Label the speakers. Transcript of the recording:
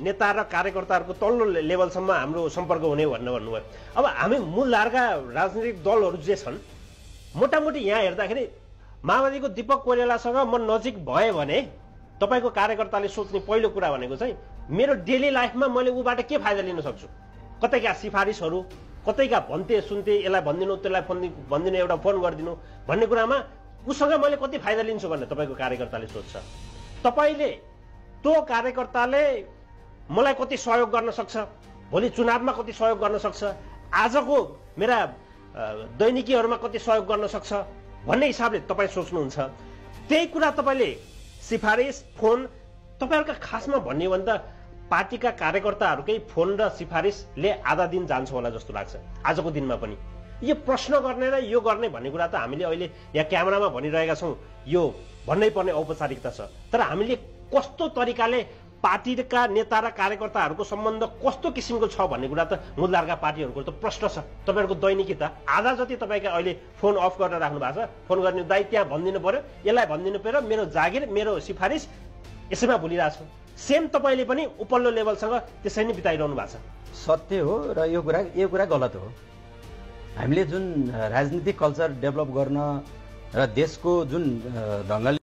Speaker 1: नेता र कार्यकर्ताहरूको तल्लो लेभलसम्म हाम्रो सम्पर्क हुने भनेर भन्नुभयो। अब हामी मूलधारका राजनीतिक दलहरू जे छन् मोटामोटी यहाँ हेर्दाखेरि माओवादीको दीपक कोइरालासँग म नजिक भएँ भने तपाईँको कार्यकर्ताले सोच्ने पहिलो कुरा भनेको चाहिँ मेरो डेली लाइफमा मैले उबाट के फाइदा लिन सक्छु, कतैका सिफारिसहरू, कतैका भन्थे सुन्थे, यसलाई भनिदिनु त्यसलाई भनिदिनु, एउटा फोन गरिदिनु भन्ने कुरामा उसँग मैले कति फाइदा लिन्छु भनेर तपाईँको कार्यकर्ताले सोध्छ। तपाईँले त्यो कार्यकर्ताले मलाई कति सहयोग गर्न सक्छ, भोलि चुनावमा कति सहयोग गर्न सक्छ, आजको मेरा दैनिकीहरूमा कति सहयोग गर्न सक्छ भन्ने हिसाबले तपाईँ सोच्नुहुन्छ। त्यही कुरा तपाईँले सिफारिस फोन तपाईँहरूका खासमा भन्ने हो भने त पार्टीका कार्यकर्ताहरूकै फोन र सिफारिसले आधा दिन जान्छ होला जस्तो लाग्छ आजको दिनमा पनि। यो प्रश्न गर्ने र यो गर्ने भन्ने कुरा त हामीले अहिले यहाँ क्यामेरामा भनिरहेका छौँ, यो भन्नै पर्ने औपचारिकता छ। तर हामीले कस्तो तरिकाले पार्टीका नेता र कार्यकर्ताहरूको सम्बन्ध कस्तो किसिमको छ भन्ने कुरा त मूलधारका पार्टीहरूको त प्रश्न छ। तपाईँहरूको दैनिकी त आधा जति तपाईँका अहिले फोन अफ गरेर राख्नु भएको छ, फोन गर्ने दाइ त्यहाँ भनिदिनु पर्यो, यसलाई भनिदिनु पर्यो, मेरो जागिर मेरो सिफारिस यसैमा भुलिरहेको छु। सेम तपाईँले पनि उपल्लो लेभलसँग त्यसै नै बिताइरहनु भएको छ।
Speaker 2: सत्य हो र यो कुरा गलत हो। हामीले जुन राजनीतिक कल्चर डेभलप गर्न र देशको जुन ढङ्गले